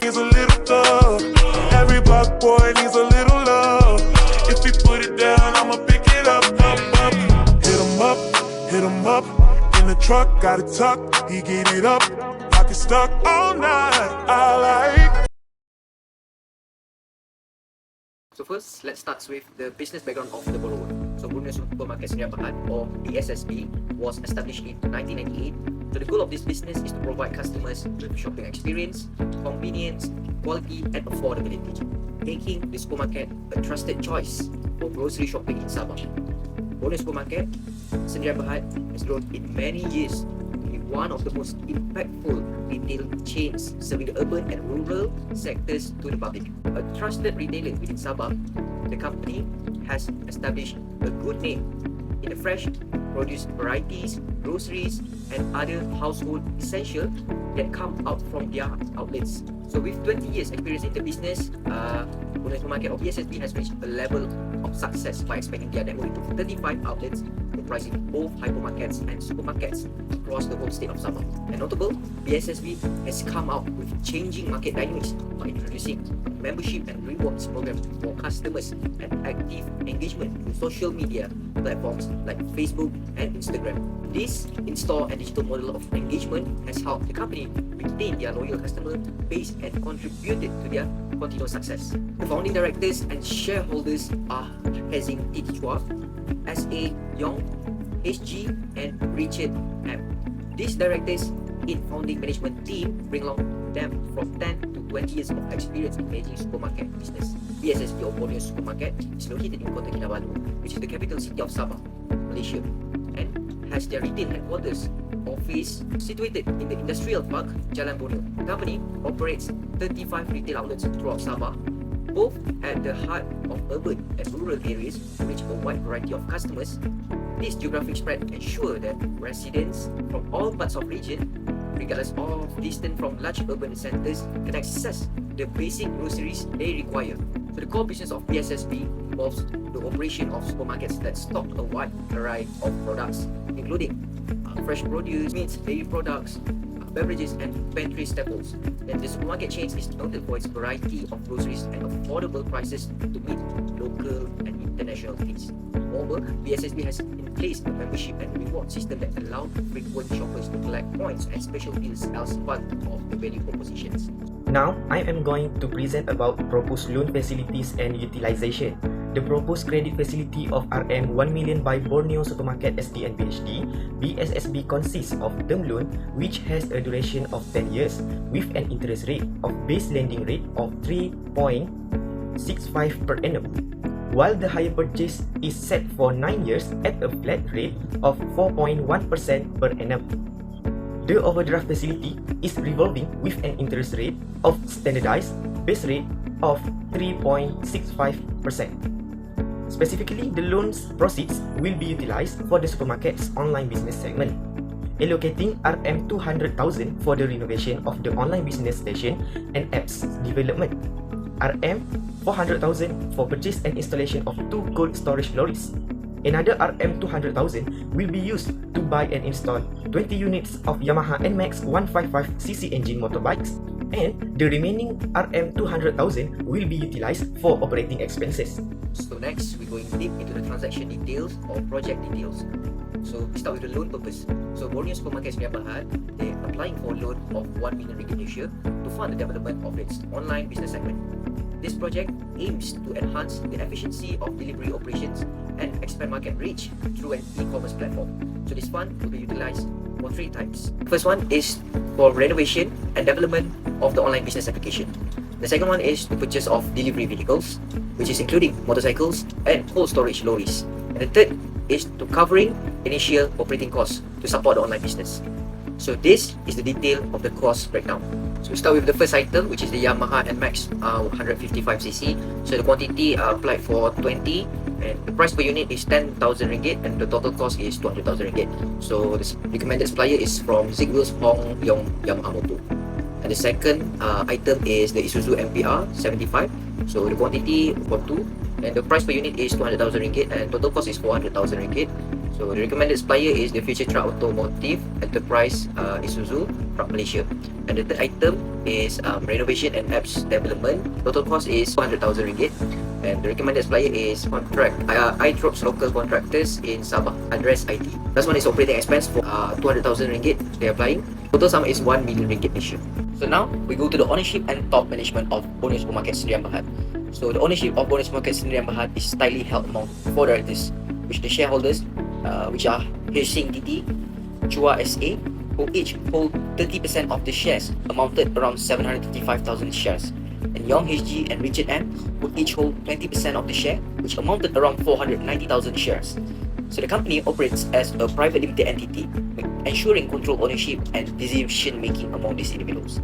is a little thug. Every block boy needs a little love. If he put it down, I'ma pick it up, up, up. Hit him up. In the truck, got it tucked. He get it up. Pocket stuck all night. I like. So first, let's start with the business background of the borrower. So Borneo Supermarket Sdn Bhd, or BSSB, was established in 1998. So the goal of this business is to provide customers with shopping experience, convenience, quality and affordability, making the supermarket a trusted choice for grocery shopping in Sabah. Borneo Supermarket Sdn Bhd has grown in many years to be one of the most impactful retail chains serving the urban and rural sectors to the public. A trusted retailer within Sabah, the company has established a good name in the fresh produce varieties, groceries and other household essentials that come out from their outlets. So with 20 years experience in the business, Borneo Supermarket or BSSB has reached a level of success by expanding their network to 35 outlets comprising both hypermarkets and supermarkets across the whole state of Sabah. And notable, BSSB has come out with changing market dynamics by introducing a membership and rewards program for customers and active engagement through social media platforms like Facebook and Instagram. This in-store and digital model of engagement has helped the company retain their loyal customer base and contributed to their continuous success. The founding directors and shareholders are Hazing T.T. Chua, S.A. Yong, H.G. and Richard M. These directors in founding management team bring along them from 10 to 20 years of experience in managing supermarket business. BSSB or Borneo Supermarket is located in Kota Kinabalu, which is the capital city of Sabah, Malaysia, and has their retail headquarters office situated in the industrial park Jalan Borneo. The company operates 35 retail outlets throughout Sabah, both at the heart of urban and rural areas to reach a wide variety of customers. This geographic spread ensures that residents from all parts of region, regardless of distance from large urban centers, can access the basic groceries they require. So the core business of BSSB involves the operation of supermarkets that stock a wide array of products, including fresh produce, meats, dairy products, beverages and pantry staples. And the supermarket chain is noted for its variety of groceries and affordable prices to meet local and international needs. Moreover, BSSB has in place a membership and reward system that allow frequent shoppers to collect points and special deals as part of the value propositions. Now, I am going to present about proposed loan facilities and utilization. The proposed credit facility of RM 1 million by Borneo Supermarket Sdn Bhd, BSSB consists of term loan which has a duration of 10 years with an interest rate of base lending rate of 3.65 per annum, while the hire purchase is set for 9 years at a flat rate of 4.1% per annum. The overdraft facility is revolving with an interest rate of standardized base rate of 3.65%. Specifically, the loan's proceeds will be utilized for the supermarket's online business segment, allocating RM 200,000 for the renovation of the online business station and apps development, RM 400,000 for purchase and installation of 2 cold storage lorries. Another RM 200,000 will be used to buy and install 20 units of Yamaha NMAX 155cc engine motorbikes, and the remaining RM 200,000 will be utilized for operating expenses. So next, we're going deep into the transaction details or project details. So we start with the loan purpose. So Borneo Supermarket Sdn Bhd, they're applying for a loan of 1 million ringgit this year to fund the development of its online business segment. This project aims to enhance the efficiency of delivery operations and expand market reach through an e-commerce platform. So this fund will be utilized for 3 types. First one is for renovation and development of the online business application. The second one is the purchase of delivery vehicles, which is including motorcycles and cold storage lorries. And the third is to covering initial operating costs to support the online business. So this is the detail of the cost breakdown. So we start with the first item, which is the Yamaha NMAX 155cc. So the quantity applied for 20, and the price per unit is 10,000 ringgit, and the total cost is 200,000 ringgit. So the recommended supplier is from Zigwheels Hong Yong Yamamoto. And the second item is the Isuzu MPR 75. So the quantity for 2, and the price per unit is 200,000 ringgit, and total cost is 400,000 ringgit. So the recommended supplier is the Future Truck Automotive Enterprise Isuzu from Malaysia. And the third item is renovation and apps development. Total cost is 400,000 ringgit. And the recommended supplier is contract iDrops local contractors in Sabah, Address IT. Last one is operating expense for 200,000 ringgit they are applying. Total sum is 1 million ringgit this year. So now we go to the ownership and top management of Borneo Supermarket Sdn Bhd. So the ownership of Borneo Supermarket Sdn Bhd is tightly held among 4 directors, which the shareholders which are Hsing Titi, Chua SA, who each hold 30% of the shares, amounted around 735,000 shares. And Yong HG and Richard M, who each hold 20% of the share, which amounted around 490,000 shares. So the company operates as a private limited entity, ensuring control ownership and decision making among these individuals.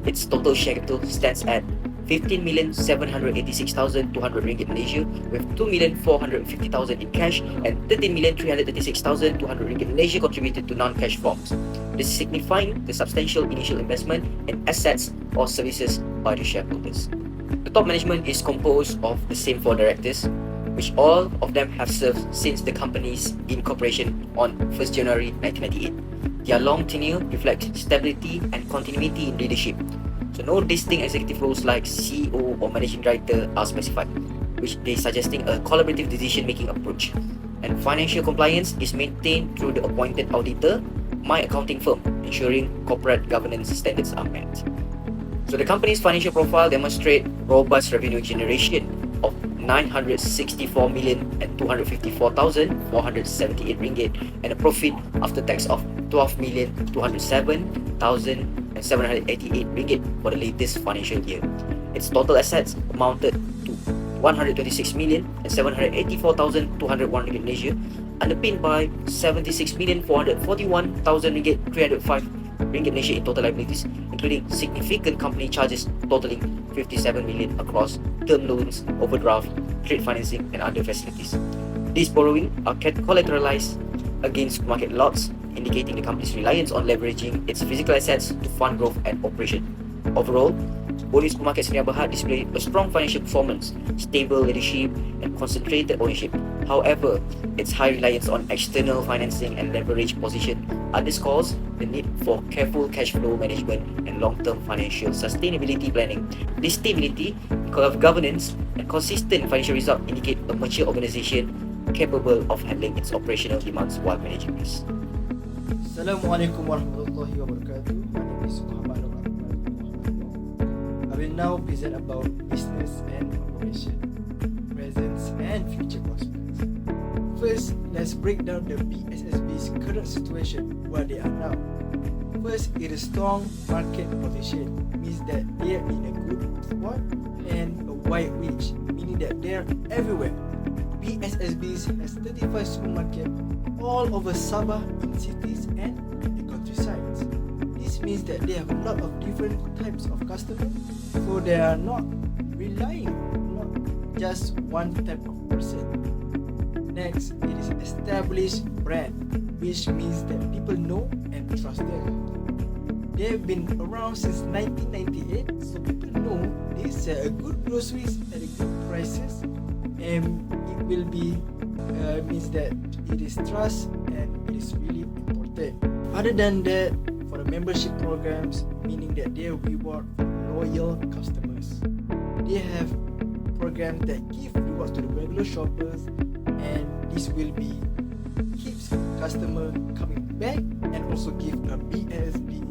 Its total share capital stands at 15,786,200 ringgit Malaysia, with 2,450,000 in cash and 13,336,200 ringgit Malaysia contributed to non-cash forms. This signifying the substantial initial investment in assets or services by the shareholders. The top management is composed of the same 4 directors, which all of them have served since the company's incorporation on 1st January 1998. Their long tenure reflects stability and continuity in leadership. So no distinct executive roles like CEO or managing director are specified, which they suggesting a collaborative decision-making approach. And financial compliance is maintained through the appointed auditor, my accounting firm, ensuring corporate governance standards are met. So the company's financial profile demonstrates robust revenue generation of 964,254,478 ringgit and a profit after tax of 12,207,788 ringgit for the latest financial year. Its total assets amounted to 126,784,201 ringgit Malaysia, underpinned by 76,441,000 ringgit 305 ringgit Malaysia in total liabilities, including significant company charges totaling 57 million across term loans, overdraft, trade financing and other facilities. These borrowing are collateralized against supermarket lots, indicating the company's reliance on leveraging its physical assets to fund growth and operation. Overall, Borneo Supermarket Sdn Bhd displayed a strong financial performance, stable leadership and concentrated ownership. However, its high reliance on external financing and leverage position underscores the need for careful cash flow management and long-term financial sustainability planning. This stability, governance and consistent financial results indicate a mature organization capable of handling its operational demands while managing risk. Assalamualaikum warahmatullahi wabarakatuh. My name is Muhammad Nur. I will now present about business and operation, presence and future prospects. First, let's break down the BSSB's current situation where they are now. First, it is strong market position, means that they are in a good spot, and a wide reach, meaning that they are everywhere. BSSB's has 35 supermarkets all over Sabah in cities and the countryside. This means that they have a lot of different types of customers, so they are not relying on just one type of person. Next, it is established brand, which means that people know and trust them. They have been around since 1998, so people know they sell a good groceries at a good prices, and it will be means that it is trust and it is really important. Other than that, for the membership programs, meaning that they reward loyal customers. They have programs that give rewards to the regular shoppers, and this will be keeps customer coming back and also give a BSB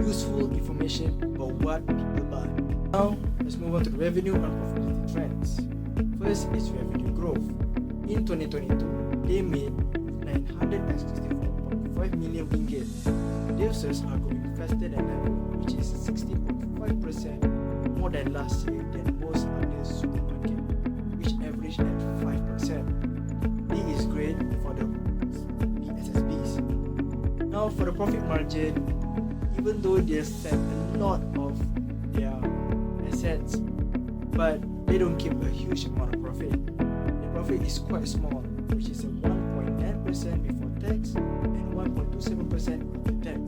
useful information about what people buy. Now, let's move on to the revenue and profitability trends. First is revenue growth. In 2022, they made 964.5 million ringgit. Their sales are growing faster than ever, which is 60.5% more than last year than most other supermarkets, which averaged at 5%. This is great for the BSSBs. Now for the profit margin, even though they sell a lot of their assets, but they don't keep a huge amount of profit. The profit is quite small, which is a 1.9% before tax and 1.27% after tax.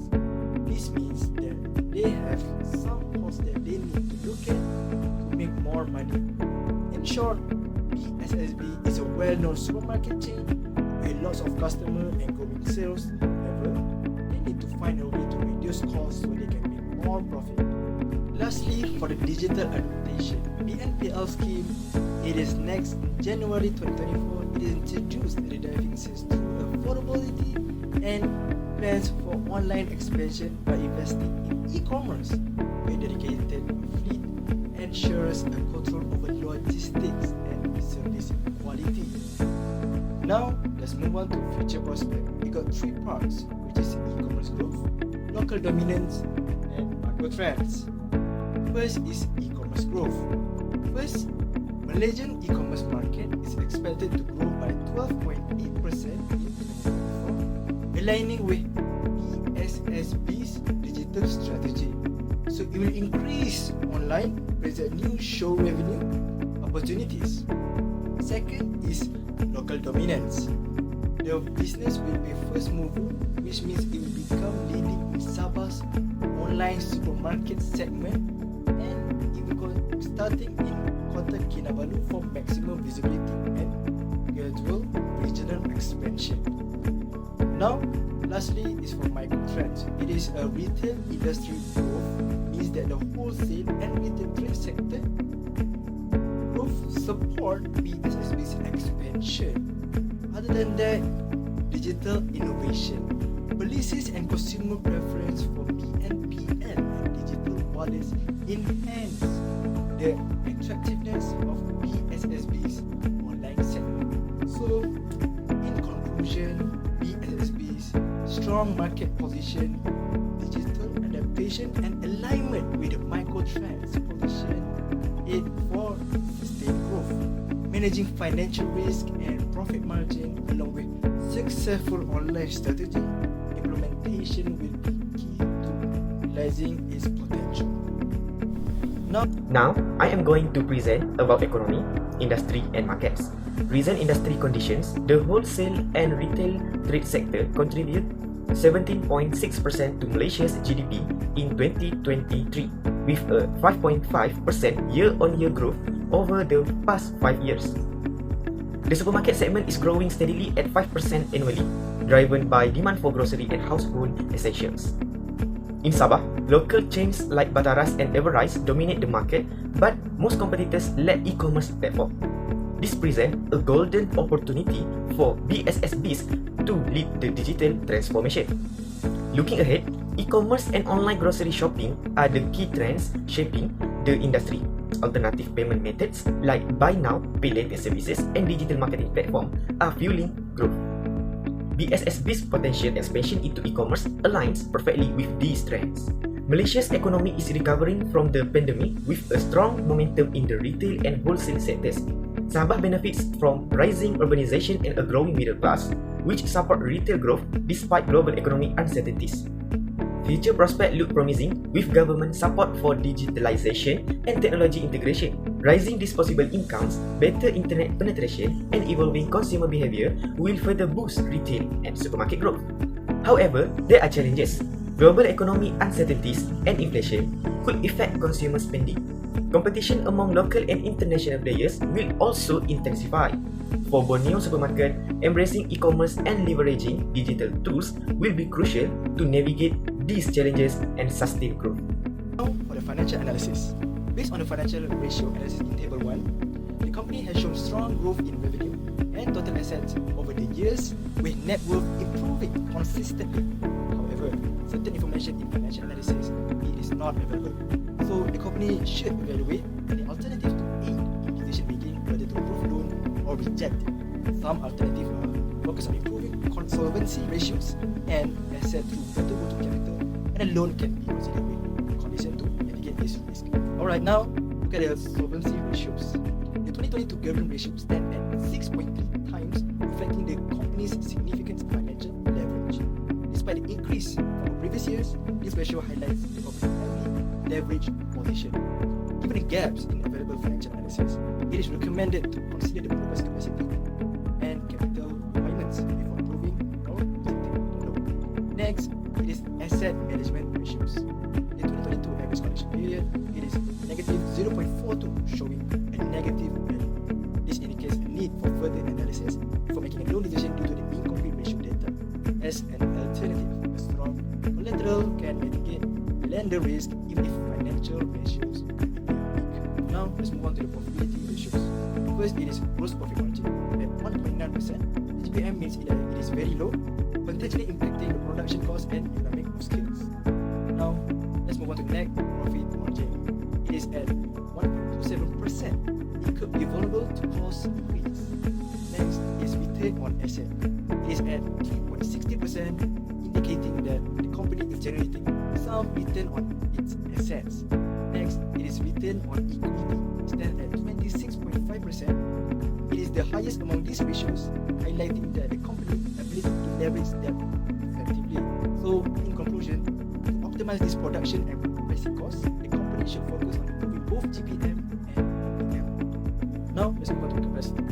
This means that they have some costs that they need to look at to make more money. In short, BSSB is a well-known supermarket chain with lots of customer and growing sales. However, they need to find a way to reduce costs so they can make more profit. Lastly, for the digital adaptation, BNPL scheme, it is next in January 2024. It is introduced the driving system to affordability and plans for online expansion by investing in e-commerce with dedicated fleet ensures a control over logistics and service quality. Now, let's move on to future prospect. We got three parts, which is e-commerce growth, local dominance, and macro trends. First is e-commerce growth. First, Malaysian e-commerce market is expected to grow by 12.8% in 2024, aligning with BSSB's digital strategy. So it will increase online, present new show revenue opportunities. Second is local dominance. The business will be first mover, which means it will become leading in Sabah's online supermarket segment, and it will go starting in Kota Kinabalu for maximum visibility and gradual regional expansion. Now, lastly is for micro trends. It is a retail industry growth, means that the wholesale and retail trade sector growth support BSSB's expansion. Other than that, digital innovation, policies and consumer preference for BNPL and digital wallets enhance the attractiveness of BSSB's online segment. So, in conclusion, BSSB's strong market position, digital adaptation, and alignment with the micro trends position it for sustained growth. Managing financial risk and profit margin along with successful online strategy implementation will be key to realizing its potential. Now, I am going to present about economy, industry and markets. Recent industry conditions, the wholesale and retail trade sector contribute 17.6% to Malaysia's GDP in 2023 with a 5.5% year-on-year growth over the past 5 years. The supermarket segment is growing steadily at 5% annually, driven by demand for grocery and household essentials. In Sabah, local chains like Bataras and Everrise dominate the market, but most competitors lack e-commerce platform. This presents a golden opportunity for BSSBs to lead the digital transformation. Looking ahead, e-commerce and online grocery shopping are the key trends shaping the industry. Alternative payment methods like buy now, pay later services and digital marketing platform are fueling growth. BSSB's potential expansion into e-commerce aligns perfectly with these trends. Malaysia's economy is recovering from the pandemic with a strong momentum in the retail and wholesale sectors. Sabah benefits from rising urbanization and a growing middle class, which support retail growth despite global economic uncertainties. Future prospects look promising with government support for digitalization and technology integration. Rising disposable incomes, better internet penetration, and evolving consumer behavior will further boost retail and supermarket growth. However, there are challenges. Global economic uncertainties and inflation could affect consumer spending. Competition among local and international players will also intensify. For Borneo Supermarket, embracing e-commerce and leveraging digital tools will be crucial to navigate these challenges and sustain growth. Now for the financial analysis. Based on the financial ratio analysis in Table 1, the company has shown strong growth in revenue and total assets over the years, with net worth improving consistently. However, certain information in financial analysis is not available. So the company should evaluate any alternative to aid in decision making whether to approve loan or reject it. Some alternatives focus on improving solvency ratios and asset through better working capital, and a loan can be considered in condition to mitigate this risk. Alright, now look at the solvency ratios. The 2022 gearing ratio stands at 6.3 times, reflecting the company's significant financial leverage. Despite the increase from previous years, this ratio highlights the company's heavy leverage position. Given the gaps in available financial analysis, it is recommended to consider the progress capacity and capital requirements before approving or rejecting the loan. Next, it is asset management ratios. The 2022 average collection period, it is negative 0.42, showing a negative value. The This indicates a need for further analysis before making a loan decision due to the incomplete ratio data. As an alternative, a strong collateral can mitigate lender risk even if financial ratios are weak. Now, let's move on to the profitability ratios. First, it is gross profit margin. At 1.9%, GPM means it is very low, potentially impacting the production cost and economic of scales. Now, let's move on to net profit margin. It is at 1.27%. It could be vulnerable to cost increase. Next is return on asset. It is at 3.60%, indicating that the company is generating some return on its assets. Next, it is return on equity. It stands at 26.5%. It is the highest among these ratios, highlighting that the company's ability to leverage debt effectively. So, in conclusion, to optimize this production and pricing costs, the company should focus on improving both GPM and EM. Now, let's move on to capacity.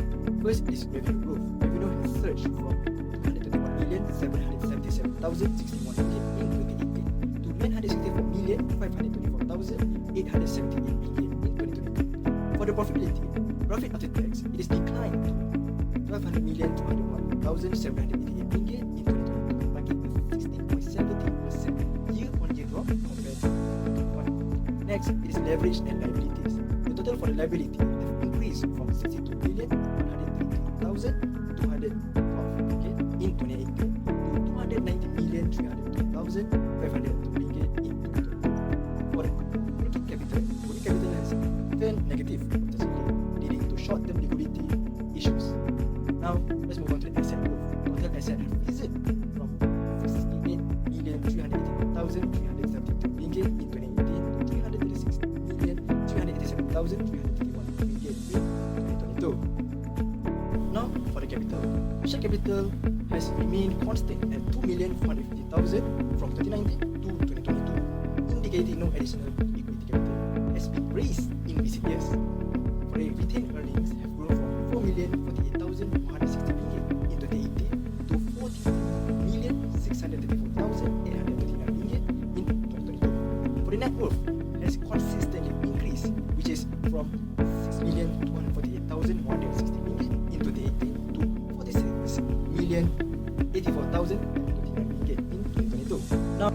First is revenue growth. Revenue has surged from 221,777,061 million in 2018 to 964,524,878 million in 2022. For the profitability, profit after tax, it is declined to 12,201,788 million in 2022, marking a 16.17% year-on-year drop compared to 2021. Next, it is leverage and liabilities. The total for the liability have increased from 62,133,212 in 2018 to 290,302,502 ringgit in 2022. For the working capital has turned negative potentially, leading to short-term liquidity issues. Now, let's move on to the asset growth. Total asset have risen from 68,381,372 ringgit in 2018 to 336,387,351 ringgit in 2022. Now, for the capital. Share capital has remained constant at 2,450,000 from 2019 to 2022, indicating no additional equity capital has been raised in recent years. For the retained earnings have grown from 4,048,160 ringgit in 2018 to 40,634,839 ringgit in 2022. For the net worth has consistently increased, which is from 6,248,160 ringgit in 2018 to 46,084,029 ringgit in 2022. Now,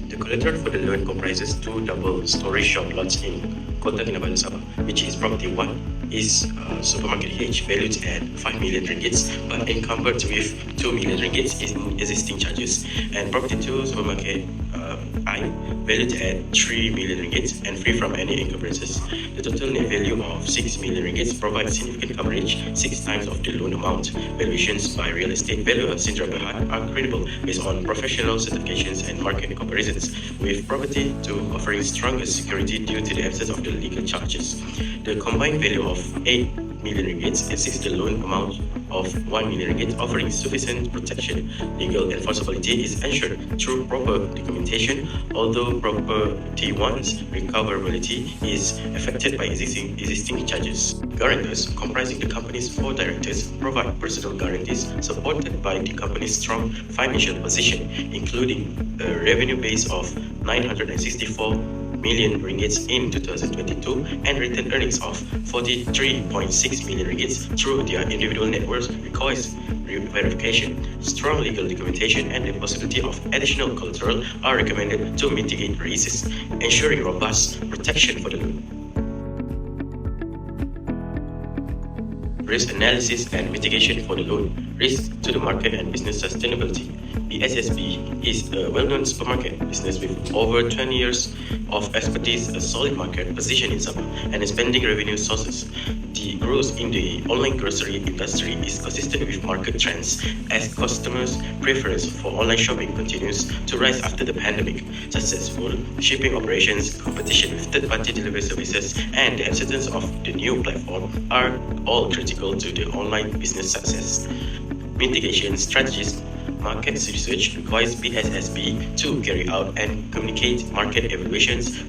the collateral for the loan comprises two double-story shop lots in Kota Kinabalu, Sabah, which is property 1 is supermarket H valued at 5 million ringgits but encumbered with 2 million ringgits in existing charges, and property 2 supermarket I valued at 3 million ringgits and free from any encumbrances. The total net value of 6 million ringgits provides significant coverage, 6 times of the loan amount. Valuations by real estate valuer Sindra Berhad are credible based on professional certifications and market comparisons, with property 2 offering stronger security due to the absence of the legal charges. The combined value of 8 million ringgits exceeds the loan amount of 1 million ringgit, offering sufficient protection. Legal enforceability is ensured through proper documentation, although property 1's recoverability is affected by existing charges. Guarantors, comprising the company's 4 directors, provide personal guarantees supported by the company's strong financial position, including a revenue base of 964 million ringgits in 2022 and retained earnings of 43.6 million ringgits through their individual net worth requires verification. Strong legal documentation and the possibility of additional collateral are recommended to mitigate risks, ensuring robust protection for the loan. Risk analysis and mitigation for the loan. Risk to the market and business sustainability. BSSB is a well-known supermarket business with over 20 years of expertise, a solid market position in Sabah, and expanding revenue sources. The growth in the online grocery industry is consistent with market trends as customers' preference for online shopping continues to rise after the pandemic. Successful shipping operations, competition with third-party delivery services, and the acceptance of the new platform are all critical to the online business success. Mitigation strategies. Market research requires BSSB to carry out and communicate market evaluations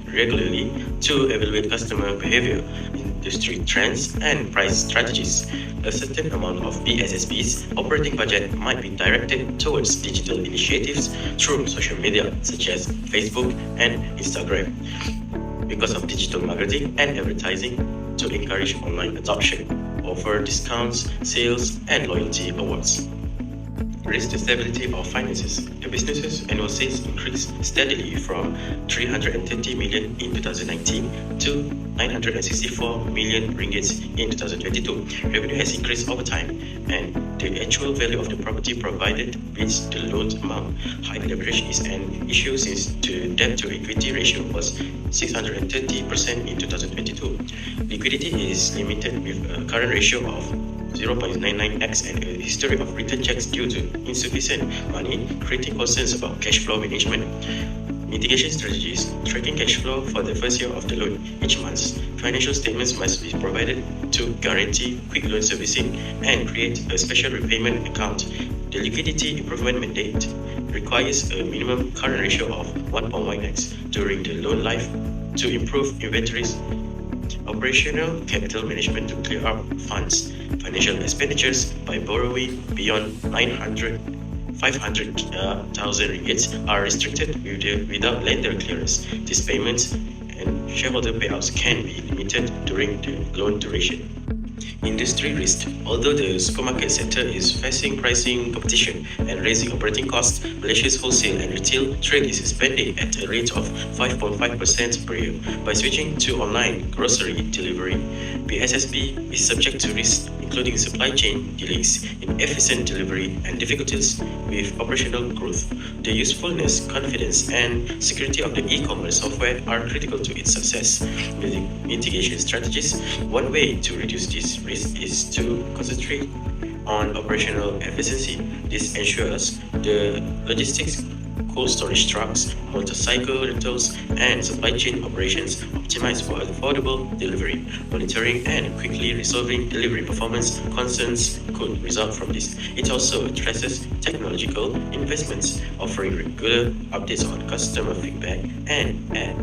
regularly to evaluate customer behavior, industry trends, and price strategies. A certain amount of BSSB's operating budget might be directed towards digital initiatives through social media such as Facebook and Instagram. because of digital marketing and advertising to encourage online adoption, offer discounts, sales, and loyalty awards. Raise the stability of finances. The business's annual sales increased steadily from 330 million in 2019 to 964 million ringgit in 2022. Revenue has increased over time, and the actual value of the property provided beats the loan amount. High leverage is an issue since the debt to equity ratio was 630% in 2022. Liquidity is limited with a current ratio of 0.99x and a history of return checks due to insufficient money, creating concerns about cash flow management. Mitigation strategies: tracking cash flow for the first year of the loan. Each month, financial statements must be provided to guarantee quick loan servicing and create a special repayment account. The liquidity improvement mandate requires a minimum current ratio of 1.1x during the loan life to improve inventories. Operational capital management to clear up funds. Financial expenditures by borrowing beyond 500,000 ringgit are restricted without lender clearance. These payments and shareholder payouts can be limited during the loan duration. Industry risk. Although the supermarket sector is facing pricing competition and raising operating costs, Malaysia's wholesale and retail trade is expanding at a rate of 5.5% per year. By switching to online grocery delivery, BSSB is subject to risks including supply chain delays, inefficient delivery, and difficulties with operational growth. The usefulness, confidence, and security of the e-commerce software are critical to its success. Mitigation strategies. One way to reduce this risk is to concentrate on operational efficiency. This ensures the logistics, cold storage trucks, motorcycle rentals, and supply chain operations optimized for affordable delivery. Monitoring and quickly resolving delivery performance concerns could result from this. It also addresses technological investments, offering regular updates on customer feedback and app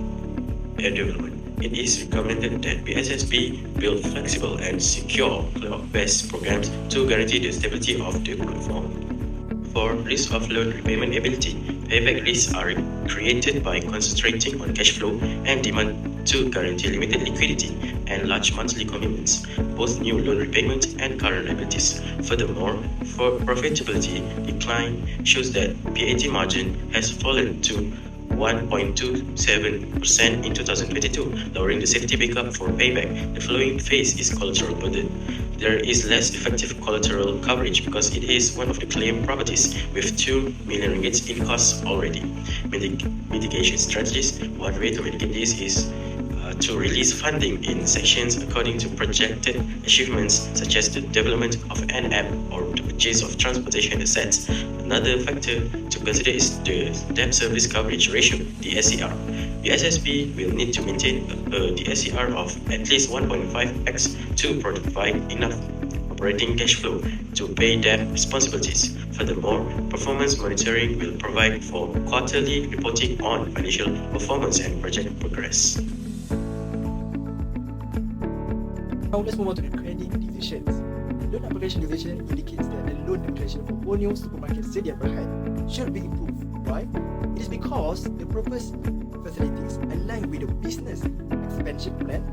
development. It is recommended that BSSB build flexible and secure cloud-based programs to guarantee the stability of the platform. For risk of loan repayment ability, payback risks are created by concentrating on cash flow and demand to guarantee limited liquidity and large monthly commitments, both new loan repayment and current liabilities. Furthermore, for profitability decline shows that PAT margin has fallen to 1.27% in 2022, lowering the safety backup for payback. The following phase is collateral burden. There is less effective collateral coverage because it is one of the claimed properties with 2 million ringgit in costs already. Mitigation strategies. One way to mitigate this is to release funding in sections according to projected achievements, such as the development of an app or the purchase of transportation assets. Another factor to consider is the debt service coverage ratio, DSCR. The SSB will need to maintain a DSCR of at least 1.5x to provide enough operating cash flow to pay debt responsibilities. Furthermore, performance monitoring will provide for quarterly reporting on financial performance and project progress. Now let's move on to the credit divisions. The loan application division indicates that the loan application for Borneo Supermarket Sedia Berhad should be improved. Why? It is because the proposed facilities align with the business expansion plan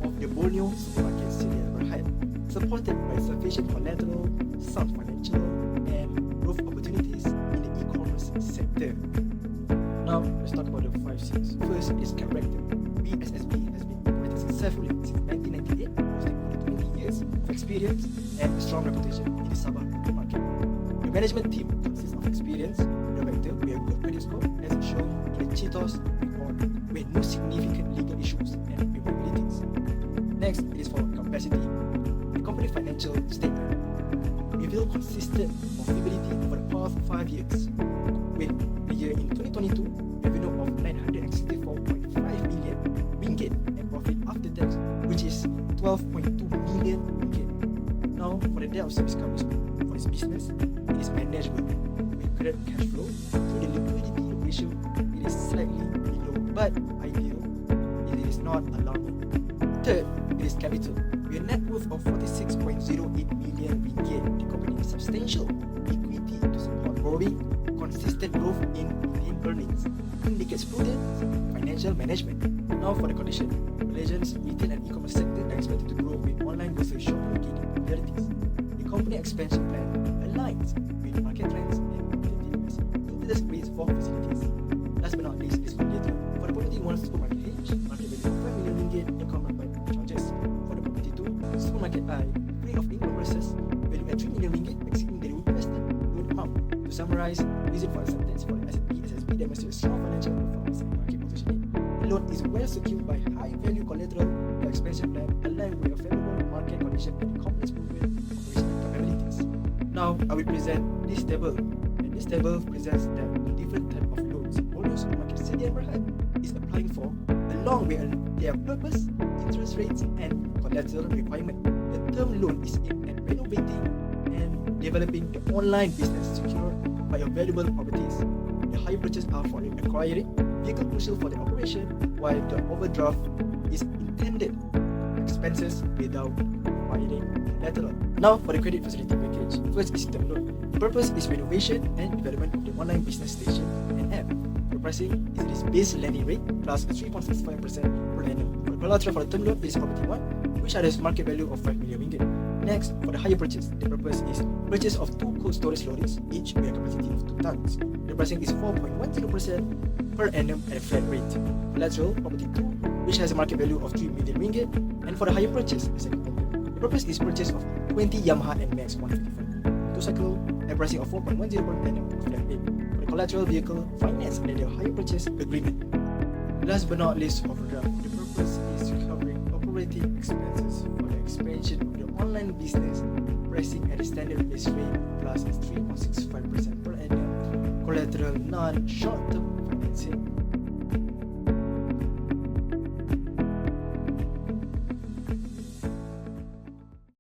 of the Borneo Supermarket Sedia Berhad, supported by sufficient collateral, sound financial, and growth opportunities in the e-commerce sector. Now let's talk about the 5 C's. First is character. BSSB has been operating successfully since 1998, boasting only 20 years of experience and a strong reputation in the Sabah market. The management team consists of experienced director with a good credit score, as shown in the Cheetos report, with no significant legal issues and irregularities. Next, it is for capacity. The company financial statement revealed consistent profitability over the past 5 years, with the year in 2022 revenue of 964.5 million ringgit and profit after tax, which is 12.2 million ringgit. Now, for the debt of service coverage for this business, it is manageable with current cash flow. So the liquidity ratio, it is slightly below, but ideal. It is not alarming. Third, it is capital. With a net worth of 46.08 million ringgit, the company has substantial liquidity to support borrowing. Consistent growth in retained earnings indicates prudent financial management. Now for the condition. Malaysia's retail and e-commerce sector are expected to grow with online grocery shopping gaining popularities. The company expansion plan aligns with market trends and continues interest rates for facilities. Last but not least is collateral. For the property 1 supermarket H, market value of 5 million ringgit income by charges. For the property 2, supermarket I, free of income process, value at 3 million ringgit exceeding the requested loan amount. To summarize, reason for acceptance for the SSB demonstrates strong financial performance and market positioning. The loan is well secured by high value collateral. The expansion plan aligned with a favorable market condition and the company's proven operational capabilities. Now I will present this table, and this table presents the different type of loans Borneo Supermarket Sdn Berhad is applying for, along with their purpose, interest rates, and collateral requirement. The term loan is aimed at renovating and developing the online business secured by available properties. The higher purchase are for acquiring vehicle crucial for the operation, while the overdraft is intended expenses without providing collateral. Now for the credit facility package. First is term loan. The purpose is renovation and development of the online business station and app. The pricing is this base lending rate plus 3.65% per annum. For the collateral for the term loan is property 1, which has market value of 5 million ringgit. Next, for the higher purchase, the purpose is purchase of 2 cold storage lorries, each with a capacity of 2 tons. The pricing is 4.10% per annum at a flat rate. Collateral, property 2, which has a market value of 3 million ringgit. And for the higher purchase, the second item, the purpose is purchase of 20 Yamaha NMAX 155 motorcycle at a pricing of 4.10 per annum at a flat rate. For the collateral vehicle, finance under the higher purchase agreement. Last but not least, overdraft. The purpose is covering operating expenses for the expansion of the online business, pricing at a standard base rate plus 3.65% per annum. Collateral non-short-term